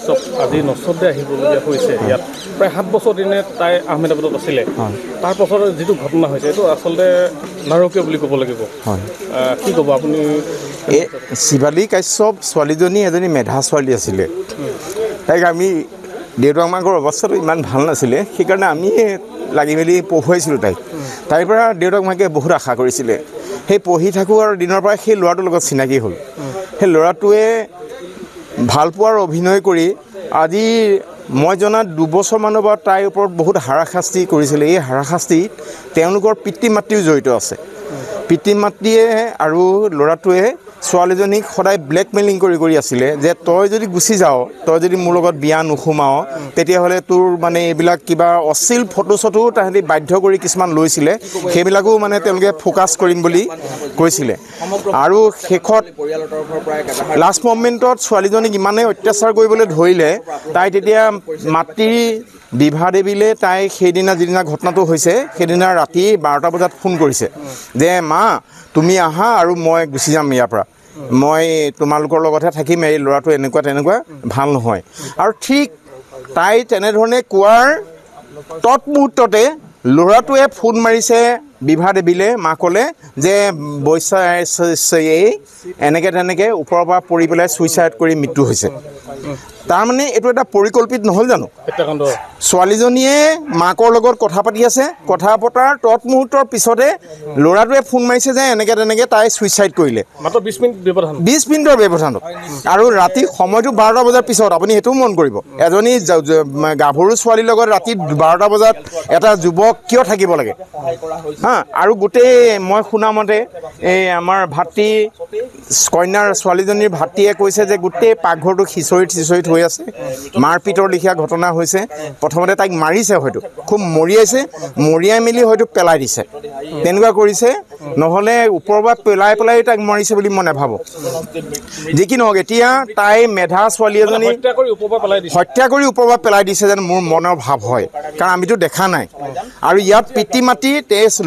কাশ্যপ আজি নচতে আহিবলগীয়া হৈছে ইয়াত প্ৰায় 7 বছৰ দিনে তাই আহমেদাবাদত আছিলে তাৰ পাছত যিটো ঘটনা হৈছে এইটো আচলতে নাৰকীয় বুলি ক'ব লাগিব কি ক'ব আপুনি এই শিৱালী কাশ্যপ ছোৱালীজনী এজনী মেধা ছোৱালী আছিলে তাইক আমি দেউতাক মাকৰ অৱস্থাটো ইমান ভাল নাছিলে সেইকাৰণে আমি লাগি মেলি পঢ়ুৱাইছিলোঁ তাইৰ পৰা দেউতাক মাকে বহুত আশা কৰিছিলে সেই পঢ়ি থাকোঁ আৰু দিনৰ পৰা সেই ল'ৰাটোৰ লগত চিনাকি হ'ল সেই ল'ৰাটোৱে ভালপোৱাৰ অভিনয় কৰি আজি মই জনাত 2 বছৰমানৰ পৰা তাইৰ ওপৰত বহুত হাৰাশাস্তি কৰিছিলে এই হাৰাশাস্তিত তেওঁলোকৰ পিতৃ মাতৃও জড়িত আছে পিতৃ মাতৃয়ে আৰু ল'ৰাটোৱে ছোৱালীজনীক সদায় ব্লেকমেইলিং কৰি আছিলে যে তই যদি গুচি যাৱ তই যদি মোৰ লগত বিয়া নোসোমাৱ তেতিয়াহ'লে তোৰ মানে এইবিলাক কিবা অশ্লীল ফটো চটো তাহাঁতি বাধ্য কৰি কিছুমান লৈছিলে সেইবিলাকো মানে তেওঁলোকে ফ'কাছ কৰিম বুলি কৈছিলে আৰু শেষত লাষ্ট মমেণ্টত ছোৱালীজনীক ইমানেই অত্যাচাৰ কৰিবলৈ ধৰিলে তাই তেতিয়া মাতৃ বিভা দেৱীলৈ তাই সেইদিনা যিদিনা ঘটনাটো হৈছে সেইদিনা ৰাতি 12টা বজাত ফোন কৰিছে যে মা তুমি আহা আৰু মই গুচি যাম ইয়াৰ পৰা মই তোমালোকৰ লগতহে থাকিম এই ল'ৰাটো এনেকুৱা তেনেকুৱা ভাল নহয় আৰু ঠিক তাই তেনেধৰণে কোৱাৰ তৎমুহূৰ্ততে ল'ৰাটোৱে ফোন মাৰিছে বিভা দেৱীলৈ মাকলে যে এনেকৈ তেনেকৈ ওপৰৰ পৰা পৰি পেলাই ছুইচাইড কৰি মৃত্যু হৈছে তাৰমানে এইটো এটা পৰিকল্পিত নহ'ল জানো ছোৱালীজনীয়ে মাকৰ লগত কথা পাতি আছে কথা পতাৰ তৎমুহূৰ্তৰ পিছতে ল'ৰাটোৱে ফোন মাৰিছে যে এনেকৈ তেনেকৈ তাই ছুইচাইড কৰিলে মাত্ৰ 20 মিনিটৰ ব্যৱধানত আৰু ৰাতি সময়টো 12টা বজাৰ পিছত আপুনি সেইটোও মন কৰিব এজনী গাভৰু ছোৱালীৰ লগত ৰাতি 12টা বজাত এটা যুৱক কিয় থাকিব লাগে আৰু গোটেই মই শুনামতে এই আমাৰ ভাতৃ কন্যাৰ ছোৱালীজনীৰ ভাতৃয়ে কৈছে যে গোটেই পাকঘৰটো খিচৰিত হৈ আছে মাৰপিটৰ লেখীয়া ঘটনা হৈছে প্ৰথমতে তাইক মাৰিছে হয়তো খুব মৰিয়াই মেলি হয়তো পেলাই দিছে তেনেকুৱা কৰিছে নহ'লে ওপৰৰ পৰা পেলাই তাইক মাৰিছে বুলি মই নাভাবোঁ যি কি নহওক এতিয়া তাই মেধা ছোৱালী এজনী হত্যা কৰি ওপৰৰ পৰা পেলাই দিছে যেন মোৰ মনৰ ভাৱ হয় কাৰণ আমিতো দেখা নাই আৰু ইয়াত পিতৃ মাতৃ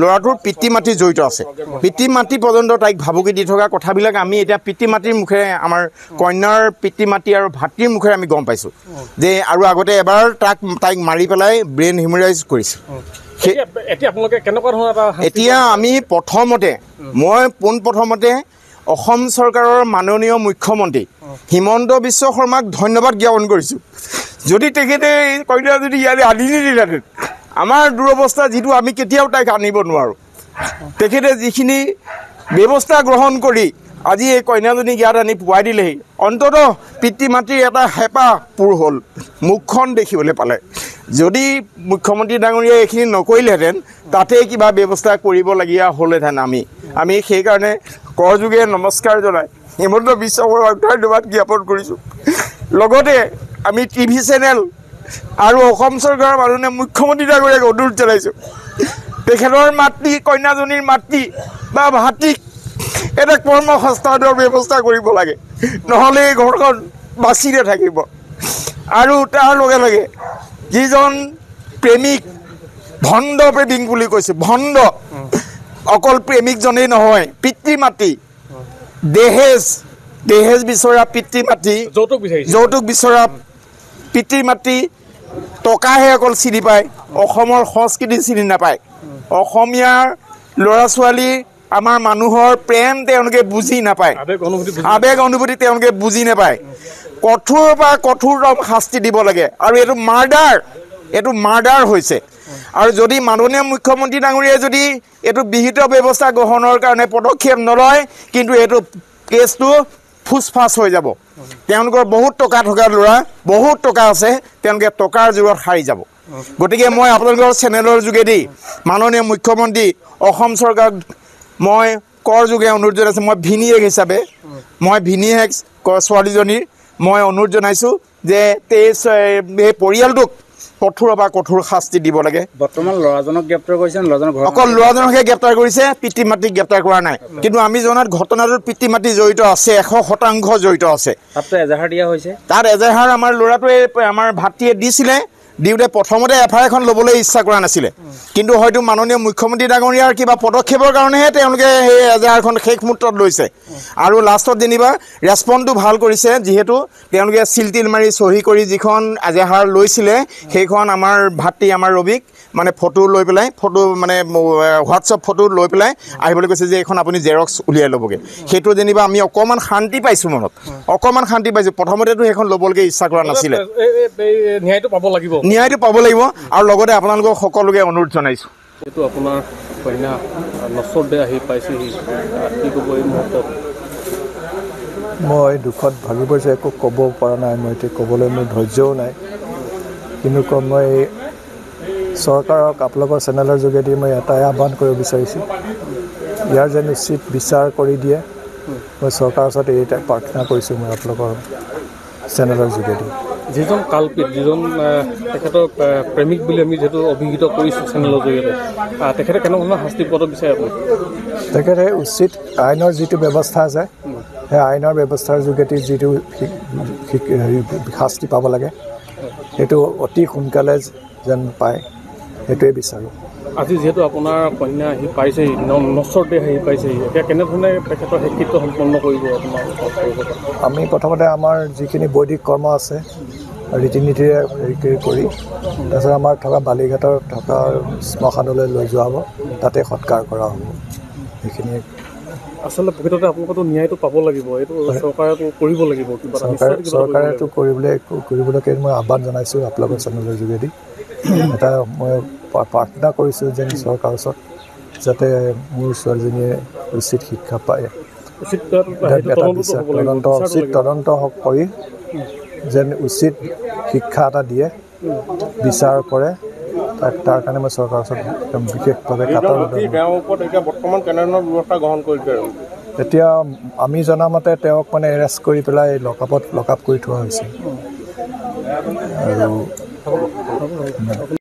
ল'ৰাটোৰ পিতৃ মাতৃ জড়িত আছে পিতৃ মাতৃ পৰ্যন্ত তাইক ভাবুকি দি থকা কথাবিলাক আমি এতিয়া পিতৃ মাতৃৰ মুখেৰে আমাৰ কন্যাৰ পিতৃ মাতৃ আৰু ভাতৃৰ মুখেৰে আমি গম পাইছোঁ যে আৰু আগতে এবাৰ তাইক মাৰি পেলাই ব্ৰেইন হিমৰেজ কৰিছে এতিয়া আমি পোনপ্ৰথমতে অসম চৰকাৰৰ মাননীয় মুখ্যমন্ত্ৰী হিমন্ত বিশ্ব শৰ্মাক ধন্যবাদ জ্ঞাপন কৰিছোঁ যদি তেখেতে কন্যা যদি ইয়ালৈ আনি নিদিলেহেঁতেন আমাৰ দুৰৱস্থা যিটো আমি কেতিয়াও তাইক আনিব নোৱাৰোঁ তেখেতে যিখিনি ব্যৱস্থা গ্ৰহণ কৰি আজি এই কন্যাজনীক ইয়াত আনি পুৱাই দিলেহি অন্ততঃ পিতৃ মাতৃৰ এটা হেঁপাহ পূৰ হ'ল মুখখন দেখিবলৈ পালে যদি মুখ্যমন্ত্ৰী ডাঙৰীয়াই এইখিনি নকৰিলেহেঁতেন তাতেই কিবা ব্যৱস্থা কৰিবলগীয়া হ'লহেঁতেন আমি সেইকাৰণে কৰযোগে নমস্কাৰ জনাই হিমন্ত বিশ্ব শৰ্মাক ধন্যবাদ জ্ঞাপন কৰিছোঁ লগতে আমি টিভি চেনেল আৰু অসম চৰকাৰৰ মাননীয় মুখ্যমন্ত্ৰী ডাঙৰীয়াক অনুৰোধ জনাইছোঁ তেখেতৰ মাতৃ কন্যাজনীৰ মাতৃ বা ভাতৃক এটা কৰ্মসংস্থাপনৰ ব্যৱস্থা কৰিব লাগে নহ'লে এই ঘৰখন বাচি নাথাকিব আৰু তাৰ লগে লগে যিজন প্ৰেমিক ভণ্ড প্ৰেমিক বুলি কৈছে ভণ্ড অকল প্ৰেমিকজনেই নহয় পিতৃ মাতৃ দেহেজ বিচৰা পিতৃ মাতৃ যৌতুক বিচৰা পিতৃ মাতৃ টকাহে অকল চিনি পায় অসমৰ সংস্কৃতি চিনি নাপায় অসমীয়াৰ ল'ৰা ছোৱালী আমাৰ মানুহৰ প্ৰেম তেওঁলোকে বুজি নাপায় আৱেগ অনুভূতি তেওঁলোকে বুজি নাপায় কঠোৰৰ পৰা কঠোৰতম শাস্তি দিব লাগে আৰু এইটো মাৰ্ডাৰ হৈছে আৰু যদি মাননীয় মুখ্যমন্ত্ৰী ডাঙৰীয়াই যদি এইটো বিহিত ব্যৱস্থা গ্ৰহণৰ কাৰণে পদক্ষেপ নলয় কিন্তু এইটো কেছটো ফুচফাচ হৈ যাব তেওঁলোকৰ বহুত টকা থকা ল'ৰা বহুত টকা আছে তেওঁলোকে টকাৰ জোৰত হাৰি যাব গতিকে মই আপোনালোকৰ চেনেলৰ যোগেদি মাননীয় মুখ্যমন্ত্ৰী অসম চৰকাৰক মই কৰযোগে অনুৰোধ জনাইছোঁ মই ভিনিয়েক হিচাপে ছোৱালীজনীৰ মই অনুৰোধ জনাইছোঁ যে এই পৰিয়ালটোক কঠোৰৰ পৰা কঠোৰ শাস্তি দিব লাগে বৰ্তমান ল'ৰাজনক গ্ৰেপ্তাৰ কৰিছে অকল ল'ৰাজনকহে গ্ৰেপ্তাৰ কৰিছে পিতৃ মাতৃক গ্ৰেপ্তাৰ কৰা নাই কিন্তু আমি জনাত ঘটনাটোত পিতৃ মাতৃ জড়িত আছে 100% জড়িত আছে তাত এজাহাৰ দিয়া হৈছে তাত এজাহাৰ আমাৰ ল'ৰাটোৱে আমাৰ ভাতৃয়ে দিছিলে দিওঁতে প্ৰথমতে এফআইআৰ এখন ল'বলৈ ইচ্ছা কৰা নাছিলে কিন্তু হয়তো মাননীয় মুখ্যমন্ত্ৰী ডাঙৰীয়াৰ কিবা পদক্ষেপৰ কাৰণেহে তেওঁলোকে সেই এজাহাৰখন শেষ মুহূৰ্তত লৈছে আৰু লাষ্টত যেনিবা ৰেছপণ্ডটো ভাল কৰিছে যিহেতু তেওঁলোকে চিল টিল মাৰি চহী কৰি যিখন এজাহাৰ লৈছিলে সেইখন আমাৰ ভাতৃ আমাৰ ৰবিক মানে ফটো লৈ পেলাই ফটো মানে হোৱাটছআপ ফটো লৈ পেলাই আহিবলৈ কৈছে যে এইখন আপুনি জেৰক্স উলিয়াই ল'বগৈ সেইটো যেনিবা আমি অকণমান শান্তি পাইছোঁ মনত অকণমান শান্তি পাইছোঁ প্ৰথমতেতো সেইখন ল'বলৈকে ইচ্ছা কৰা নাছিলে ন্যায়টো পাব লাগিব ন্যায়টো পাব লাগিব আৰু লগতে আপোনালোকক সকলোকে অনুৰোধ জনাইছোঁ এইটো আপোনাৰ কন্যা নশ্বৰ দে আহি পাইছেহি কি ক'ব এই মুহূৰ্তত মই দুখত ভাগি পৰিছোঁ একো ক'ব পৰা নাই মই এতিয়া ক'বলৈ মোৰ ধৈৰ্যও নাই কিন্তু মই চৰকাৰক আপোনালোকৰ চেনেলৰ যোগেদি মই এটাই আহ্বান কৰিব বিচাৰিছোঁ ইয়াৰ যেন উচিত বিচাৰ কৰি দিয়ে মই চৰকাৰৰ ওচৰত এইটাই প্ৰাৰ্থনা কৰিছোঁ মই আপোনালোকৰ চেনেলৰ যোগেদি যিজন কালপিত যিজন তেখেতৰ প্ৰেমিক বুলি আমি যিহেতু অভিহিত কৰিছোঁ চেনেলৰ জৰিয়তে তেখেতে কেনেধৰণৰ শাস্তি পোৱাটো বিচাৰে আপুনি তেখেতে উচিত আইনৰ যিটো ব্যৱস্থা আছে সেই আইনৰ ব্যৱস্থাৰ যোগেদি যিটো শাস্তি পাব লাগে সেইটো অতি সোনকালে যেন পায় সেইটোৱে বিচাৰোঁ আজি যিহেতু আপোনাৰ কন্যা আহি পাইছেহি নশ্বৰ দেহ আহি পাইছেহি এতিয়া কেনেধৰণে তেখেতৰ শেষকৃত্য সম্পন্ন কৰিব আপোনাৰ আমি প্ৰথমতে আমাৰ যিখিনি বৈদিক কৰ্ম আছে ৰীতি নীতিৰে হেৰি কৰি তাৰপিছত আমাৰ থকা বালিঘাটৰ থকা শ্মশানলৈ লৈ যোৱা হ'ব তাতে সৎকাৰ কৰা হ'ব সেইখিনি আচলতে প্ৰকৃততে আপোনালোকতো ন্যায়টো পাব লাগিব এইটো চৰকাৰেতো কৰিব লাগিব কিবা চৰকাৰেতো কৰিবলৈকে মই আহ্বান জনাইছোঁ আপোনালোকৰ চেনেলৰ যোগেদি এটা মই প্ৰাৰ্থনা কৰিছোঁ যেন চৰকাৰৰ ওচৰত যাতে মোৰ ছোৱালীজনীয়ে উচিত শিক্ষা পায় তদন্ত কৰি যেন উচিত শিক্ষা এটা দিয়ে বিচাৰ কৰে তাৰ কাৰণে মই চৰকাৰৰ ওচৰত বিশেষভাৱে বৰ্তমান কেনেধৰণৰ ব্যৱস্থা গ্ৰহণ কৰিছে এতিয়া আমি জনামতে তেওঁক মানে এৰেষ্ট কৰি পেলাই লকআপ কৰি থোৱা হৈছে আৰু